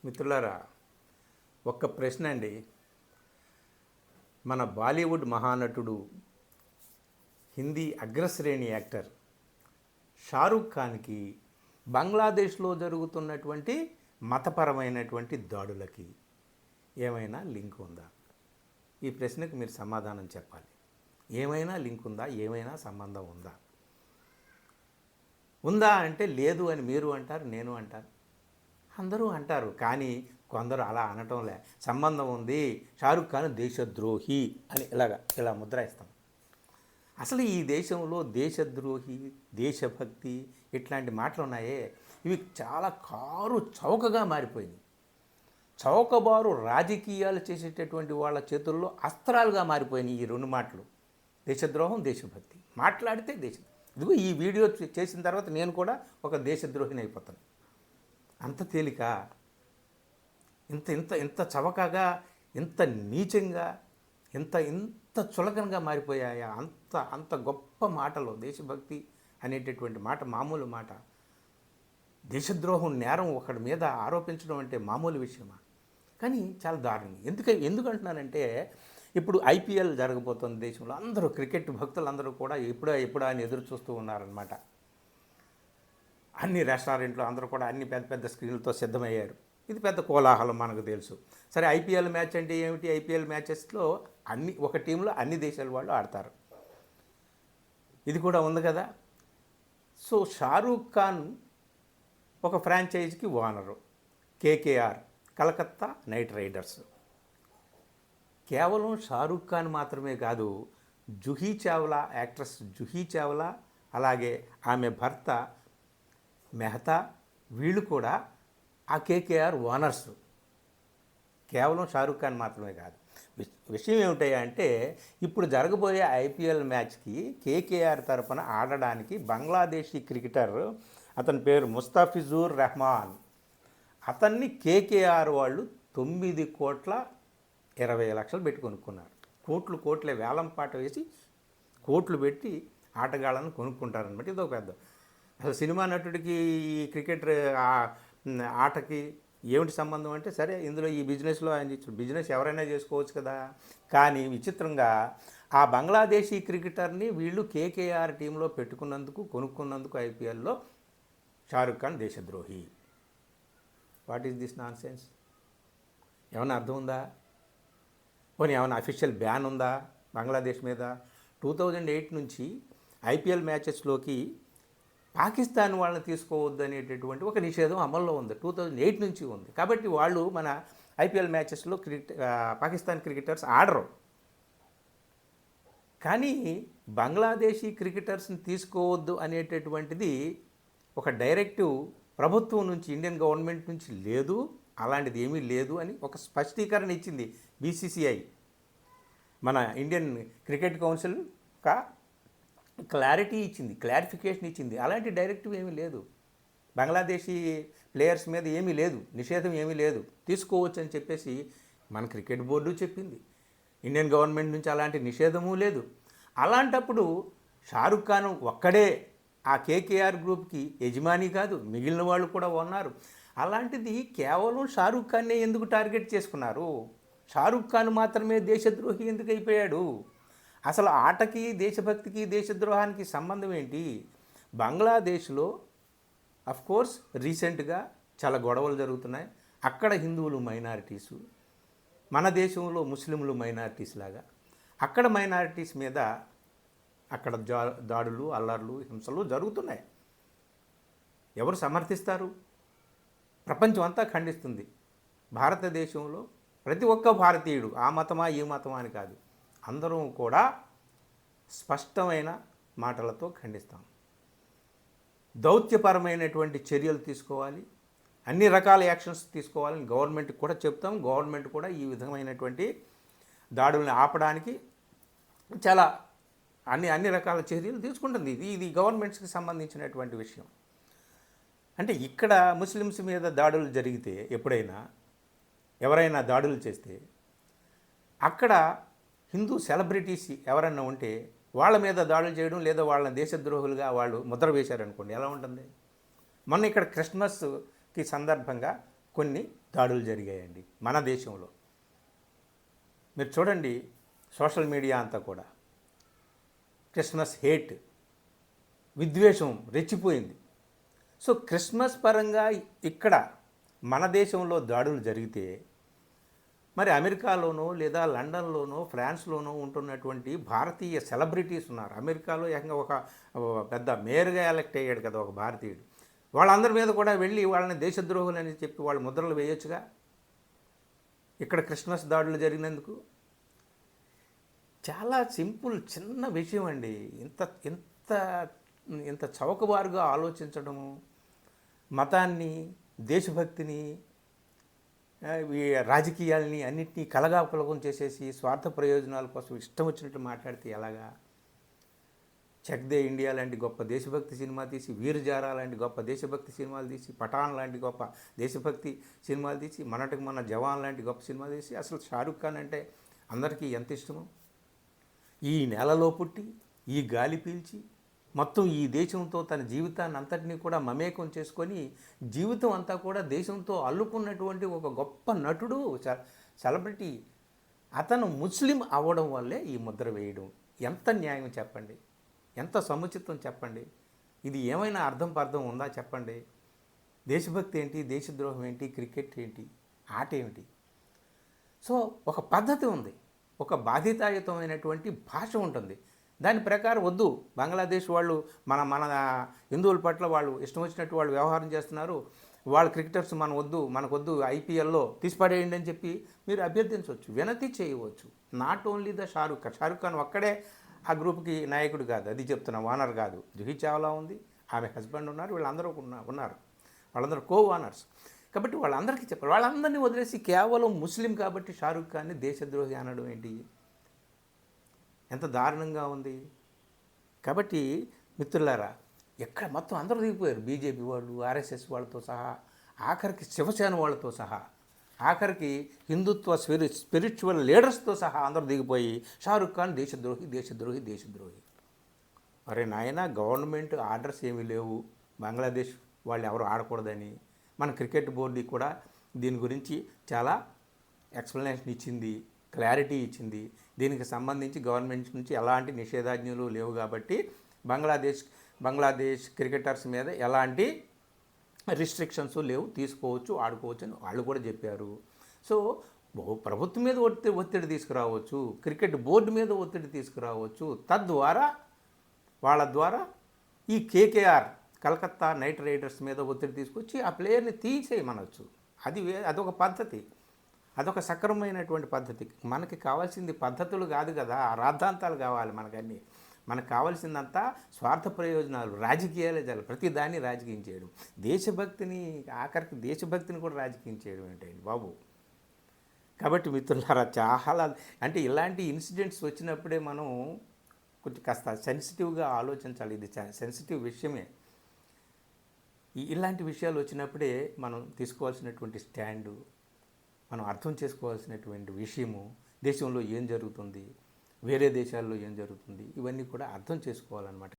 మిత్రులారా, ఒక్క ప్రశ్న అండి. మన బాలీవుడ్ మహానటుడు, హిందీ అగ్రశ్రేణి యాక్టర్ షారూఖ్ ఖాన్కి బంగ్లాదేశ్లో జరుగుతున్నటువంటి మతపరమైనటువంటి దాడులకి ఏమైనా లింక్ ఉందా? ఈ ప్రశ్నకు మీరు సమాధానం చెప్పాలి. ఏమైనా లింక్ ఉందా? ఏమైనా సంబంధం ఉందా? ఉందా అంటే లేదు అని మీరు అంటారు, నేను అంటారు, అందరూ అంటారు. కానీ కొందరు అలా అనటంలే. సంబంధం ఉంది, షారూఖ్ ఖాన్ దేశద్రోహి అని ఇలా ముద్రాయిస్తాం. అసలు ఈ దేశంలో దేశద్రోహి, దేశభక్తి ఇట్లాంటి మాటలు ఉన్నాయే, ఇవి చాలా చౌకగా మారిపోయినాయి. చౌకబారు రాజకీయాలు చేసేటటువంటి వాళ్ళ చేతుల్లో అస్త్రాలుగా మారిపోయినాయి ఈ రెండు మాటలు. దేశద్రోహం, దేశభక్తి మాట్లాడితే దేశం. ఇదిగో ఈ వీడియో చేసిన తర్వాత నేను కూడా ఒక దేశద్రోహిని అయిపోతాను. అంత తేలిక, ఇంత ఇంత ఇంత చవకగా, ఇంత నీచంగా, ఇంత చులకనగా మారిపోయాయా? అంత అంత గొప్ప మాటలు. దేశభక్తి అనేటటువంటి మాట మామూలు మాట. దేశద్రోహం నేరం ఒకడి మీద ఆరోపించడం అంటే మామూలు విషయమా? కానీ చాలా దారుణం. ఎందుకు అంటున్నానంటే, ఇప్పుడు ఐపీఎల్ జరగబోతుంది దేశంలో. అందరూ క్రికెట్ భక్తులు అందరూ కూడా ఎప్పుడా అని ఎదురు చూస్తూ ఉన్నారనమాట. అన్ని రెస్టారెంట్లు అందరూ కూడా అన్ని పెద్ద పెద్ద స్క్రీన్లతో సిద్ధమయ్యారు. ఇది పెద్ద కోలాహలం మనకు తెలుసు. సరే, ఐపీఎల్ మ్యాచ్ అంటే ఏమిటి? ఐపీఎల్ మ్యాచెస్లో ఒక టీంలో అన్ని దేశాల వాళ్ళు ఆడతారు. ఇది కూడా ఉంది కదా. సో షారూఖ్ ఖాన్ ఒక ఫ్రాంచైజీకి owner, KKR, Kolkata Knight Riders. కేవలం షారూఖ్ ఖాన్ మాత్రమే కాదు, జూహీ చావ్లా, యాక్ట్రెస్ జూహీ చావ్లా, అలాగే ఆమె భర్త మెహతా, వీళ్ళు కూడా ఆ కేకేఆర్ ఓనర్స్. కేవలం షారూఖ్ ఖాన్ మాత్రమే కాదు. విషయం ఏమిటయ్యా అంటే, ఇప్పుడు జరగబోయే ఐపీఎల్ మ్యాచ్కి కేకేఆర్ తరఫున ఆడడానికి బంగ్లాదేశీ క్రికెటర్, అతని పేరు ముస్తాఫిజుర్ రెహమాన్, అతన్ని కేకేఆర్ వాళ్ళు 9,20,00,000 పెట్టి కొనుక్కున్నారు. కోట్లే వేలం పాట వేసి కోట్లు పెట్టి ఆటగాళ్ళను కొనుక్కుంటారనమాట. ఇదొక పెద్ద. అసలు సినిమా నటుడికి ఈ క్రికెట్ ఆటకి ఏమిటి సంబంధం అంటే, సరే ఇందులో ఈ బిజినెస్లో ఆయన బిజినెస్ ఎవరైనా చేసుకోవచ్చు కదా. కానీ విచిత్రంగా ఆ బంగ్లాదేశీ క్రికెటర్ని వీళ్ళు కేకేఆర్ టీంలో కొనుక్కున్నందుకు ఐపీఎల్లో షారూఖ్ ఖాన్ దేశద్రోహి. What is this nonsense? ఏమైనా అర్థం ఉందా? పోనీ ఏమైనా అఫీషియల్ బ్యాన్ ఉందా బంగ్లాదేశ్ మీద? 2008 నుంచి ఐపీఎల్ మ్యాచెస్లోకి పాకిస్తాన్ వాళ్ళని తీసుకోవద్దు అనేటటువంటి ఒక నిషేధం అమల్లో ఉంది. 2008 నుంచి ఉంది. కాబట్టి వాళ్ళు మన ఐపీఎల్ మ్యాచెస్లో పాకిస్తాన్ క్రికెటర్స్ ఆడరు. కానీ బంగ్లాదేశీ క్రికెటర్స్ని తీసుకోవద్దు అనేటటువంటిది ఒక డైరెక్టివ్ ప్రభుత్వం నుంచి, ఇండియన్ గవర్నమెంట్ నుంచి లేదు. అలాంటిది ఏమీ లేదు అని ఒక స్పష్టీకరణ ఇచ్చింది బీసీసీఐ. మన ఇండియన్ క్రికెట్ కౌన్సిల్ క్లారిఫికేషన్ ఇచ్చింది. అలాంటి డైరెక్టివ్ ఏమీ లేదు. బంగ్లాదేశీ ప్లేయర్స్ మీద ఏమీ లేదు, నిషేధం ఏమీ లేదు, తీసుకోవచ్చు అని చెప్పేసి మన క్రికెట్ బోర్డు చెప్పింది. ఇండియన్ గవర్నమెంట్ నుంచి అలాంటి నిషేధము లేదు. అలాంటప్పుడు షారూఖ్ ఖాన్ ఒక్కడే ఆ కేకేఆర్ గ్రూప్కి యజమాని కాదు, మిగిలిన వాళ్ళు కూడా ఉన్నారు. అలాంటిది కేవలం షారూఖ్ ఖాన్నే ఎందుకు టార్గెట్ చేసుకున్నారు? షారూఖ్ ఖాన్ మాత్రమే దేశద్రోహి ఎందుకు అయిపోయాడు? అసలు ఆటకి, దేశభక్తికి, దేశద్రోహానికి సంబంధం ఏంటి? బంగ్లాదేశ్లో అఫ్కోర్స్ రీసెంట్గా చాలా గొడవలు జరుగుతున్నాయి. అక్కడ హిందువులు మైనారిటీసు, మన దేశంలో ముస్లింలు మైనారిటీస్ లాగా అక్కడ మైనారిటీస్ మీద అక్కడ దాడులు, అల్లర్లు, హింసలు జరుగుతున్నాయి. ఎవరు సమర్థిస్తారు? ప్రపంచం అంతా ఖండిస్తుంది. భారతదేశంలో ప్రతి ఒక్క భారతీయుడు, ఆ మతమా ఈ మతమా అని కాదు, అందరం కూడా స్పష్టమైన మాటలతో ఖండిస్తాం. దౌత్యపరమైనటువంటి చర్యలు తీసుకోవాలి, అన్ని రకాల యాక్షన్స్ తీసుకోవాలని గవర్నమెంట్కి కూడా చెప్తాం. గవర్నమెంట్ కూడా ఈ విధమైనటువంటి దాడుల్ని ఆపడానికి చాలా అన్ని రకాల చర్యలు తీసుకుంటుంది. ఇది గవర్నమెంట్స్కి సంబంధించినటువంటి విషయం. అంటే ఇక్కడ ముస్లిమ్స్ మీద దాడులు జరిగితే, ఎవరైనా దాడులు చేస్తే, అక్కడ హిందూ సెలబ్రిటీస్ ఎవరైనా ఉంటే వాళ్ళ మీద దాడులు చేయడం, లేదా వాళ్ళని దేశద్రోహులుగా వాళ్ళు ముద్ర వేశారనుకోండి, ఎలా ఉంటుంది? మొన్న ఇక్కడ క్రిస్మస్కి సందర్భంగా కొన్ని దాడులు జరిగాయండి మన దేశంలో. మీరు చూడండి, సోషల్ మీడియా అంతా కూడా క్రిస్మస్ హేట్, విద్వేషం రెచ్చిపోయింది. సో క్రిస్మస్ పరంగా ఇక్కడ మన దేశంలో దాడులు జరిగితే, మరి అమెరికాలోనో లేదా లండన్లోనో ఫ్రాన్స్లోనో ఉంటున్నటువంటి భారతీయ సెలబ్రిటీస్ ఉన్నారు. అమెరికాలో ఏకంగా ఒక పెద్ద మేయర్గా ఎలక్ట్ అయ్యాడు కదా ఒక భారతీయుడు. వాళ్ళందరి మీద కూడా వెళ్ళి వాళ్ళని దేశద్రోహులని చెప్పి వాళ్ళు ముద్రలు వేయొచ్చుగా. ఇక్కడ క్రిస్మస్ దాడులు జరిగినందుకు చాలా సింపుల్ చిన్న విషయం అండి. ఇంత ఇంత ఇంత చౌకబారుగా ఆలోచించడము, మతాన్ని, దేశభక్తిని, ఈ రాజకీయాల్ని అన్నింటినీ కలగాపులగం చేసేసి స్వార్థ ప్రయోజనాల కోసం ఇష్టం వచ్చినట్టు మాట్లాడితే ఎలాగా? చెక్ దే ఇండియా లాంటి గొప్ప దేశభక్తి సినిమా తీసి, వీరజారా లాంటి గొప్ప దేశభక్తి సినిమాలు తీసి, పఠాన్ లాంటి గొప్ప దేశభక్తి సినిమాలు తీసి, మొన్నటికి మొన్న జవాన్ లాంటి గొప్ప సినిమా తీసి, అసలు షారుఖ్ ఖాన్ అంటే అందరికీ ఎంత ఇష్టమో. ఈ నేలలో పుట్టి, ఈ గాలి పీల్చి, మొత్తం ఈ దేశంతో తన జీవితాన్ని అంతటినీ కూడా మమేకం చేసుకొని, జీవితం అంతా కూడా దేశంతో అల్లుకున్నటువంటి ఒక గొప్ప నటుడు, సెలబ్రిటీ. అతను ముస్లిం అవ్వడం వల్లే ఈ ముద్ర వేయడం ఎంత న్యాయం చెప్పండి? ఎంత సముచితం చెప్పండి? ఇది ఏమైనా అర్థం పర్థం ఉందా చెప్పండి? దేశభక్తి ఏంటి, దేశద్రోహం ఏంటి, క్రికెట్ ఏంటి, ఆట ఏమిటి? సో ఒక పద్ధతి ఉంది, ఒక బాధ్యతాయుతమైనటువంటి భాష ఉంటుంది. దాని ప్రకారం వద్దు, బంగ్లాదేశ్ వాళ్ళు మన మన హిందువుల పట్ల వాళ్ళు ఇష్టం వచ్చినట్టు వాళ్ళు వ్యవహారం చేస్తున్నారు, వాళ్ళ క్రికెటర్స్ మనకొద్దు ఐపీఎల్లో తీసిపడేయండి అని చెప్పి మీరు అభ్యర్థించవచ్చు, వినతి చేయవచ్చు. Not only the Shahrukh Khan ఒక్కడే ఆ గ్రూప్కి నాయకుడు కాదు, అది చెప్తున్నా, ఓనర్ కాదు. జూహీ చావ్లా ఉంది, ఆమె హస్బెండ్ ఉన్నారు, వీళ్ళందరూ ఉన్నారు, వాళ్ళందరూ కో ఓనర్స్. కాబట్టి వాళ్ళందరికీ చెప్పారు. వాళ్ళందరినీ వదిలేసి కేవలం ముస్లిం కాబట్టి షారుఖ్ ఖాన్ని దేశద్రోహి అనడం ఏంటి? ఎంత దారుణంగా ఉంది. కాబట్టి మిత్రులారా, ఎక్కడ మొత్తం అందరూ దిగిపోయారు, బీజేపీ వాళ్ళు, ఆర్ఎస్ఎస్ వాళ్ళతో సహా, ఆఖరికి శివసేన వాళ్ళతో సహా, ఆఖరికి హిందుత్వ స్పిరిచువల్ లీడర్స్తో సహా అందరూ దిగిపోయి షారుఖ్ ఖాన్ దేశద్రోహి, దేశద్రోహి, దేశద్రోహి. అరే నాయన, గవర్నమెంట్ ఆర్డర్స్ ఏమీ లేవు బంగ్లాదేశ్ వాళ్ళు ఎవరు ఆడకూడదని. మన క్రికెట్ బోర్డు కూడా దీని గురించి చాలా ఎక్స్ప్లెనేషన్ ఇచ్చింది, క్లారిటీ ఇచ్చింది. దీనికి సంబంధించి గవర్నమెంట్ నుంచి ఎలాంటి నిషేధాజ్ఞలు లేవు కాబట్టి బంగ్లాదేశ్ క్రికెటర్స్ మీద ఎలాంటి రిస్ట్రిక్షన్స్ లేవు, తీసుకోవచ్చు, ఆడుకోవచ్చు అని వాళ్ళు కూడా చెప్పారు. సో ప్రభుత్వం మీద ఒత్తిడి తీసుకురావచ్చు, క్రికెట్ బోర్డు మీద ఒత్తిడి తీసుకురావచ్చు. తద్వారా వాళ్ళ ద్వారా ఈ కేకేఆర్ కలకత్తా నైట్ రైడర్స్ మీద ఒత్తిడి తీసుకొచ్చి ఆ ప్లేయర్ని తీసేయమనవచ్చు. అదొక పద్ధతి, అదొక సక్రమమైనటువంటి పద్ధతి. మనకి కావాల్సింది పద్ధతులు కాదు కదా, రాద్ధాంతాలు కావాలి మనకన్నీ. మనకు కావాల్సిందంతా స్వార్థ ప్రయోజనాలు, రాజకీయాలే చాలు. ప్రతిదాన్ని రాజకీయం చేయడం, దేశభక్తిని, ఆఖరికి దేశభక్తిని కూడా రాజకీయం చేయడం ఏంటండి బాబు. కాబట్టి మిత్రులారా, చాలా అంటే ఇలాంటి ఇన్సిడెంట్స్ వచ్చినప్పుడే మనం కొంచెం కాస్త సెన్సిటివ్గా ఆలోచించాలి. ఇది సెన్సిటివ్ విషయమే. ఇలాంటి విషయాలు వచ్చినప్పుడే మనం తీసుకోవాల్సినటువంటి స్టాండు, మనం అర్థం చేసుకోవాల్సినటువంటి విషయము, దేశంలో ఏం జరుగుతుంది, వేరే దేశాల్లో ఏం జరుగుతుంది, ఇవన్నీ కూడా అర్థం చేసుకోవాలన్నమాట.